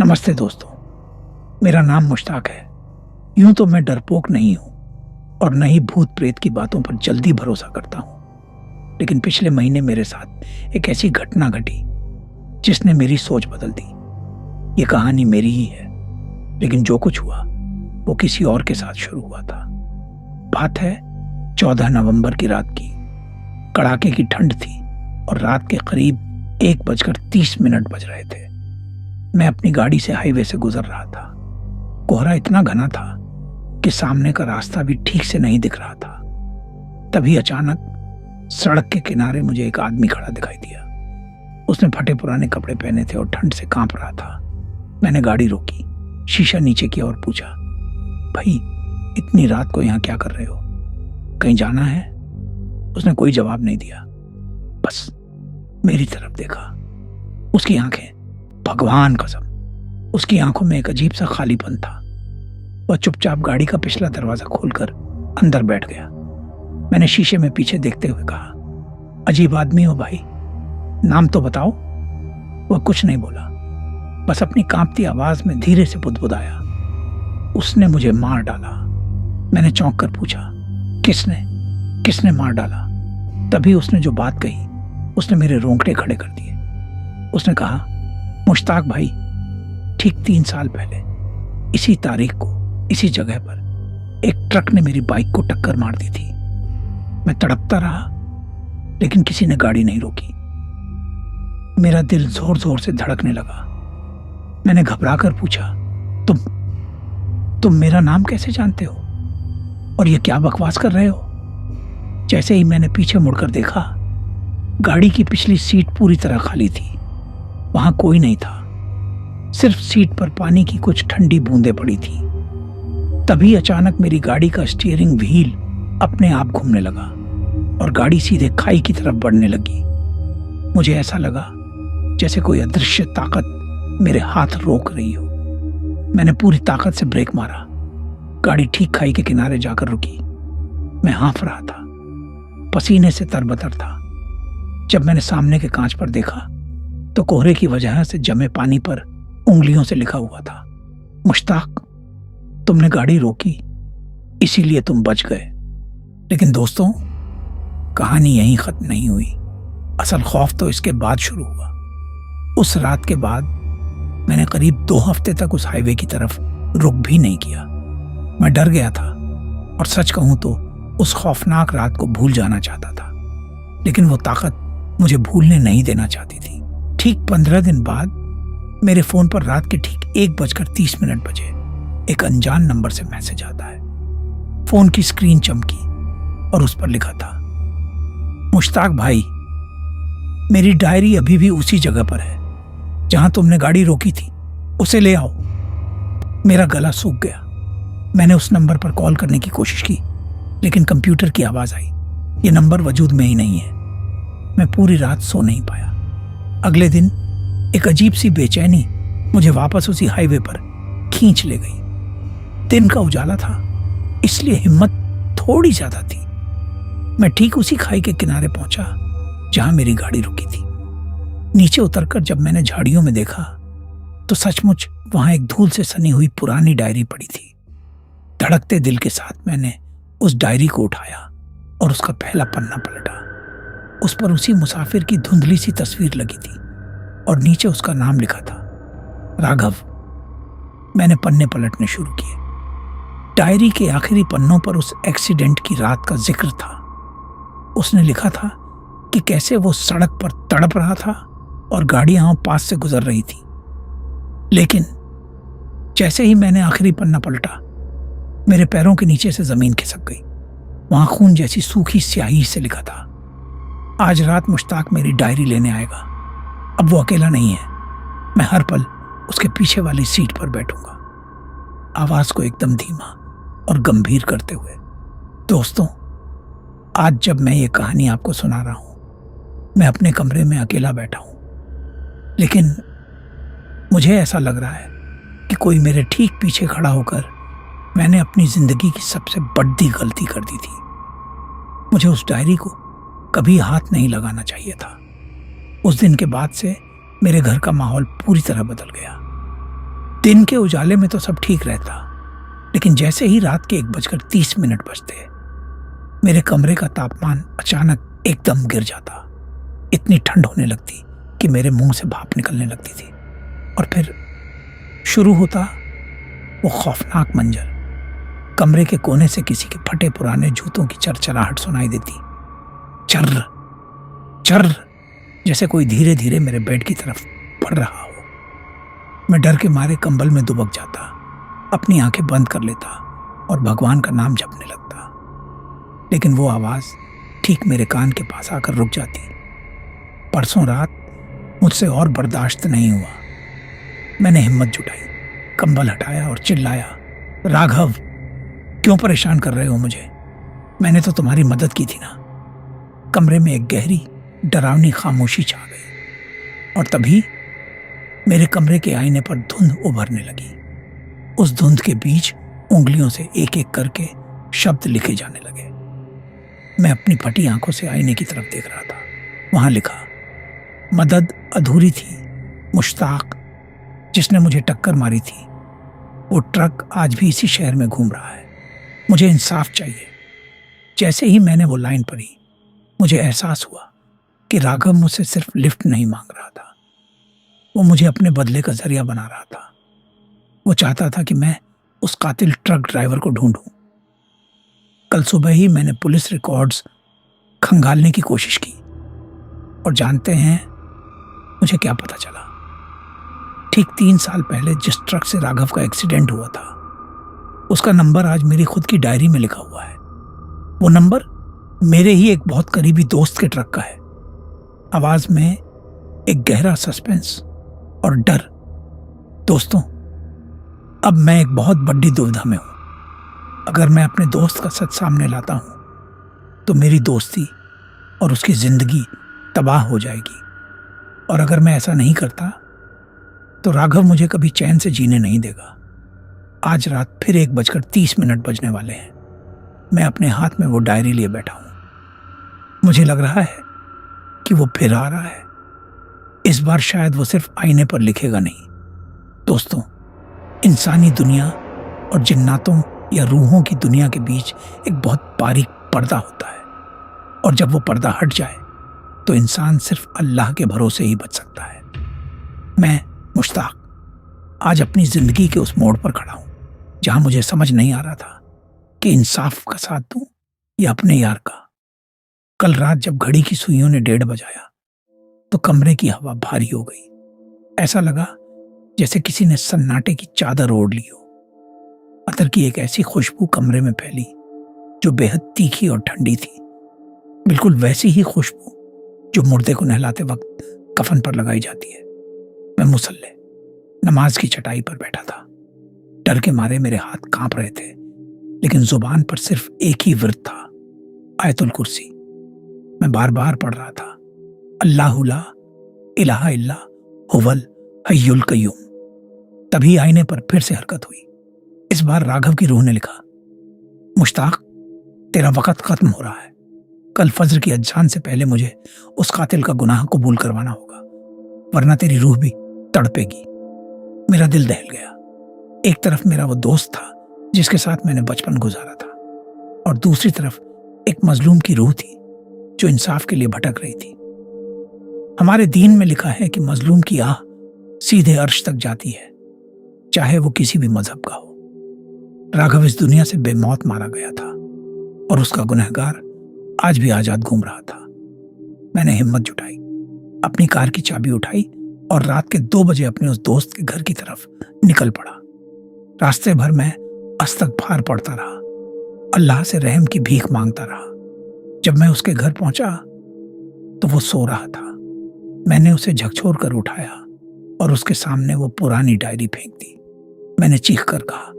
नमस्ते दोस्तों, मेरा नाम मुश्ताक है। यूं तो मैं डरपोक नहीं हूं और न ही भूत प्रेत की बातों पर जल्दी भरोसा करता हूं, लेकिन पिछले महीने मेरे साथ एक ऐसी घटना घटी जिसने मेरी सोच बदल दी। ये कहानी मेरी ही है, लेकिन जो कुछ हुआ वो किसी और के साथ शुरू हुआ था। बात है 14 नवंबर की रात की। कड़ाके की ठंड थी और रात के करीब 1:30 बज रहे थे। मैं अपनी गाड़ी से हाईवे से गुजर रहा था। कोहरा इतना घना था कि सामने का रास्ता भी ठीक से नहीं दिख रहा था। तभी अचानक सड़क के किनारे मुझे एक आदमी खड़ा दिखाई दिया। उसने फटे पुराने कपड़े पहने थे और ठंड से कांप रहा था। मैंने गाड़ी रोकी, शीशा नीचे किया और पूछा, भाई इतनी रात को यहाँ क्या कर रहे हो? कहीं जाना है? उसने कोई जवाब नहीं दिया, बस मेरी तरफ देखा। उसकी आंखें, भगवान कसम, उसकी आंखों में एक अजीब सा खालीपन था। वह चुपचाप गाड़ी का पिछला दरवाजा खोलकर अंदर बैठ गया। मैंने शीशे में पीछे देखते हुए कहा, अजीब आदमी हो भाई, नाम तो बताओ। वह कुछ नहीं बोला, बस अपनी कांपती आवाज में धीरे से बुदबुदाया, उसने मुझे मार डाला। मैंने चौंक कर पूछा, किसने मार डाला? तभी उसने जो बात कही उसने मेरे रोंगटे खड़े कर दिए। उसने कहा, मुश्ताक भाई, ठीक 3 साल पहले इसी तारीख को इसी जगह पर एक ट्रक ने मेरी बाइक को टक्कर मार दी थी। मैं तड़पता रहा, लेकिन किसी ने गाड़ी नहीं रोकी। मेरा दिल जोर जोर से धड़कने लगा। मैंने घबराकर पूछा, तुम मेरा नाम कैसे जानते हो और ये क्या बकवास कर रहे हो? जैसे ही मैंने पीछे मुड़कर देखा, गाड़ी की पिछली सीट पूरी तरह खाली थी। वहां कोई नहीं था, सिर्फ सीट पर पानी की कुछ ठंडी बूंदें पड़ी थी। तभी अचानक मेरी गाड़ी का स्टीयरिंग व्हील अपने आप घूमने लगा और गाड़ी सीधे खाई की तरफ बढ़ने लगी। मुझे ऐसा लगा जैसे कोई अदृश्य ताकत मेरे हाथ रोक रही हो। मैंने पूरी ताकत से ब्रेक मारा। गाड़ी ठीक खाई के किनारे जाकर रुकी। मैं हाँफ रहा था, पसीने से तरबतर था। जब मैंने सामने के कांच पर देखा तो कोहरे की वजह से जमे पानी पर उंगलियों से लिखा हुआ था, मुश्ताक, तुमने गाड़ी रोकी इसीलिए तुम बच गए। लेकिन दोस्तों, कहानी यहीं खत्म नहीं हुई। असल खौफ तो इसके बाद शुरू हुआ। उस रात के बाद मैंने करीब 2 हफ्ते तक उस हाईवे की तरफ रुख भी नहीं किया। मैं डर गया था और सच कहूं तो उस खौफनाक रात को भूल जाना चाहता था, लेकिन वो ताकत मुझे भूलने नहीं देना चाहती थी। ठीक 15 दिन बाद मेरे फोन पर रात के ठीक 1:30 बजे एक अनजान नंबर से मैसेज आता है। फोन की स्क्रीन चमकी और उस पर लिखा था, मुश्ताक भाई, मेरी डायरी अभी भी उसी जगह पर है जहां तुमने गाड़ी रोकी थी, उसे ले आओ। मेरा गला सूख गया। मैंने उस नंबर पर कॉल करने की कोशिश की, लेकिन कंप्यूटर की आवाज आई, ये नंबर वजूद में ही नहीं है। मैं पूरी रात सो नहीं पाया। अगले दिन एक अजीब सी बेचैनी मुझे वापस उसी हाईवे पर खींच ले गई। दिन का उजाला था, इसलिए हिम्मत थोड़ी ज्यादा थी। मैं ठीक उसी खाई के किनारे पहुंचा जहां मेरी गाड़ी रुकी थी। नीचे उतरकर जब मैंने झाड़ियों में देखा तो सचमुच वहां एक धूल से सनी हुई पुरानी डायरी पड़ी थी। धड़कते दिल के साथ मैंने उस डायरी को उठाया और उसका पहला पन्ना पलटा। उस पर उसी मुसाफिर की धुंधली सी तस्वीर लगी थी और नीचे उसका नाम लिखा था, राघव। मैंने पन्ने पलटने शुरू किए। डायरी के आखिरी पन्नों पर उस एक्सीडेंट की रात का जिक्र था। उसने लिखा था कि कैसे वो सड़क पर तड़प रहा था और गाड़ियां पास से गुजर रही थी। लेकिन जैसे ही मैंने आखिरी पन्ना पलटा, मेरे पैरों के नीचे से जमीन खिसक गई। वहां खून जैसी सूखी स्याही से लिखा था, आज रात मुश्ताक मेरी डायरी लेने आएगा। अब वो अकेला नहीं है, मैं हर पल उसके पीछे वाली सीट पर बैठूंगा। आवाज को एकदम धीमा और गंभीर करते हुए, दोस्तों, आज जब मैं ये कहानी आपको सुना रहा हूं, मैं अपने कमरे में अकेला बैठा हूं, लेकिन मुझे ऐसा लग रहा है कि कोई मेरे ठीक पीछे खड़ा होकर मैंने अपनी जिंदगी की सबसे बड़ी गलती कर दी थी। मुझे उस डायरी को कभी हाथ नहीं लगाना चाहिए था। उस दिन के बाद से मेरे घर का माहौल पूरी तरह बदल गया। दिन के उजाले में तो सब ठीक रहता, लेकिन जैसे ही रात के 1:30 बजते, मेरे कमरे का तापमान अचानक एकदम गिर जाता। इतनी ठंड होने लगती कि मेरे मुंह से भाप निकलने लगती थी। और फिर शुरू होता वो खौफनाक मंजर। कमरे के कोने से किसी के फटे पुराने जूतों की चरचराहट सुनाई देती। चर्र चर्र, जैसे कोई धीरे धीरे मेरे बेड की तरफ बढ़ रहा हो। मैं डर के मारे कंबल में दुबक जाता, अपनी आंखें बंद कर लेता और भगवान का नाम जपने लगता। लेकिन वो आवाज ठीक मेरे कान के पास आकर रुक जाती। परसों रात मुझसे और बर्दाश्त नहीं हुआ। मैंने हिम्मत जुटाई, कंबल हटाया और चिल्लाया, राघव, क्यों परेशान कर रहे हो मुझे? मैंने तो तुम्हारी मदद की थी ना। कमरे में एक गहरी डरावनी खामोशी छा गई और तभी मेरे कमरे के आईने पर धुंध उभरने लगी। उस धुंध के बीच उंगलियों से एक एक करके शब्द लिखे जाने लगे। मैं अपनी फटी आंखों से आईने की तरफ देख रहा था। वहां लिखा, मदद अधूरी थी, मुश्ताक, जिसने मुझे टक्कर मारी थी, वो ट्रक आज भी इसी शहर में घूम रहा है, मुझे इंसाफ चाहिए। जैसे ही मैंने वो लाइन पढ़ी, मुझे एहसास हुआ कि राघव मुझसे सिर्फ लिफ्ट नहीं मांग रहा था, वो मुझे अपने बदले का जरिया बना रहा था। वो चाहता था कि मैं उस कातिल ट्रक ड्राइवर को ढूंढूं। कल सुबह ही मैंने पुलिस रिकॉर्ड्स खंगालने की कोशिश की और जानते हैं मुझे क्या पता चला? ठीक 3 साल पहले जिस ट्रक से राघव का एक्सीडेंट हुआ था, उसका नंबर आज मेरी खुद की डायरी में लिखा हुआ है। वो नंबर मेरे ही एक बहुत करीबी दोस्त के ट्रक का है। आवाज में एक गहरा सस्पेंस और डर। दोस्तों, अब मैं एक बहुत बड़ी दुविधा में हूं। अगर मैं अपने दोस्त का सच सामने लाता हूं तो मेरी दोस्ती और उसकी जिंदगी तबाह हो जाएगी, और अगर मैं ऐसा नहीं करता तो राघव मुझे कभी चैन से जीने नहीं देगा। आज रात फिर 1:30 बजने वाले हैं। मैं अपने हाथ में वो डायरी लिए बैठा हूं। मुझे लग रहा है कि वो फिर आ रहा है। इस बार शायद वो सिर्फ आईने पर लिखेगा नहीं। दोस्तों, इंसानी दुनिया और जिन्नातों या रूहों की दुनिया के बीच एक बहुत बारीक पर्दा होता है, और जब वो पर्दा हट जाए तो इंसान सिर्फ अल्लाह के भरोसे ही बच सकता है। मैं मुश्ताक आज अपनी जिंदगी के उस मोड़ पर खड़ा हूं जहां मुझे समझ नहीं आ रहा था कि इंसाफ का साथ दूं या अपने यार का। कल रात जब घड़ी की सुइयों ने 1:30 बजाया तो कमरे की हवा भारी हो गई। ऐसा लगा जैसे किसी ने सन्नाटे की चादर ओढ़ ली हो। अतर की एक ऐसी खुशबू कमरे में फैली जो बेहद तीखी और ठंडी थी, बिल्कुल वैसी ही खुशबू जो मुर्दे को नहलाते वक्त कफन पर लगाई जाती है। मैं मुसल्ले नमाज की चटाई पर बैठा था। डर के मारे मेरे हाथ कांप रहे थे, लेकिन जुबान पर सिर्फ एक ही विर्द था, आयतुल कुर्सी। मैं बार बार पढ़ रहा था, अल्लाहु ला इलाहा इल्ला हुवल हय्युल कय्यूम। तभी आईने पर फिर से हरकत हुई। इस बार राघव की रूह ने लिखा, मुश्ताक, तेरा वक्त खत्म हो रहा है। कल फज्र की अजान से पहले मुझे उस कातिल का गुनाह कबूल करवाना होगा, वरना तेरी रूह भी तड़पेगी। मेरा दिल दहल गया। एक तरफ मेरा वो दोस्त था जिसके साथ मैंने बचपन गुजारा था, और दूसरी तरफ एक मजलूम की रूह थी जो इंसाफ के लिए भटक रही थी। हमारे दीन में लिखा है कि मजलूम की आह सीधे अर्श तक जाती है, चाहे वो किसी भी मजहब का हो। राघव इस दुनिया से बेमौत मारा गया था और उसका गुनहगार आज भी आजाद घूम रहा था। मैंने हिम्मत जुटाई, अपनी कार की चाबी उठाई और रात के 2 बजे अपने उस दोस्त के घर की तरफ निकल पड़ा। रास्ते भर मैं अस्तगफार पढ़ता रहा, अल्लाह से रहम की भीख मांगता रहा। जब मैं उसके घर पहुंचा तो वो सो रहा था। मैंने उसे झकझोर कर उठाया और उसके सामने वो पुरानी डायरी फेंक दी। मैंने चीख कर कहा,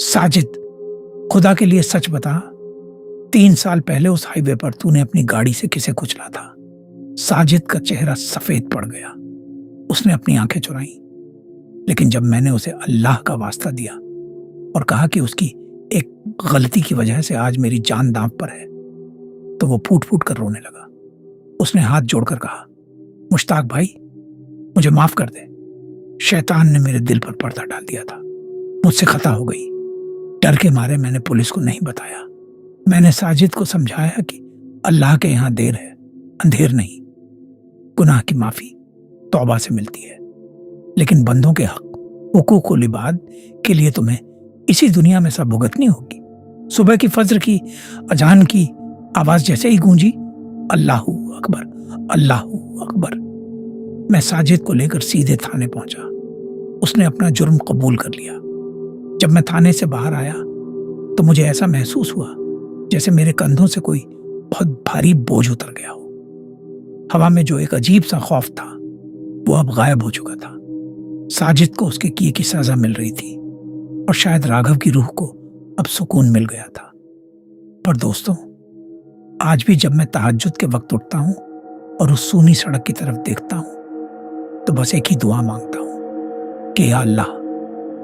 साजिद, खुदा के लिए सच बता, 3 साल पहले उस हाईवे पर तूने अपनी गाड़ी से किसे कुचला था? साजिद का चेहरा सफेद पड़ गया। उसने अपनी आंखें चुराई, लेकिन जब मैंने उसे अल्लाह का वास्ता दिया और कहा कि उसकी एक गलती की वजह से आज मेरी जान दांव पर है, तो वो फूट फूट कर रोने लगा। उसने हाथ जोड़कर कहा, मुश्ताक भाई, मुझे माफ कर दे। शैतान ने मेरे दिल पर पर्दा डाल दिया था। मुझसे खता हो गई। डर के मारे मैंने पुलिस को नहीं बताया। मैंने साजिद को समझाया कि अल्लाह के यहाँ देर है, अंधेर नहीं। गुनाह की माफी तौबा से मिलती है, लेकिन बंदों के हक, हुकूकुल इबाद के लिए तुम्हें इसी दुनिया में सब भुगतनी होगी। सुबह की फज्र की अजान की आवाज जैसे ही गूंजी, अल्लाहू अकबर, अल्लाहू अकबर। मैं साजिद को लेकर सीधे थाने पहुंचा। उसने अपना जुर्म कबूल कर लिया। जब मैं थाने से बाहर आया तो मुझे ऐसा महसूस हुआ जैसे मेरे कंधों से कोई बहुत भारी बोझ उतर गया हो। हवा में जो एक अजीब सा खौफ था वो अब गायब हो चुका था। साजिद को उसके किए की सजा मिल रही थी और शायद राघव की रूह को अब सुकून मिल गया था। पर दोस्तों, आज भी जब मैं तहज्जुद के वक्त उठता हूं और उस सूनी सड़क की तरफ देखता हूं तो बस एक ही दुआ मांगता हूं कि या अल्लाह,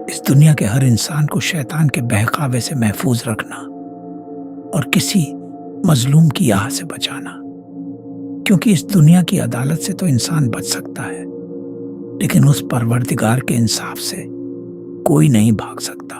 इस दुनिया के हर इंसान को शैतान के बहकावे से महफूज रखना और किसी मजलूम की आह से बचाना। क्योंकि इस दुनिया की अदालत से तो इंसान बच सकता है, लेकिन उस परवरदिगार के इंसाफ से कोई नहीं भाग सकता।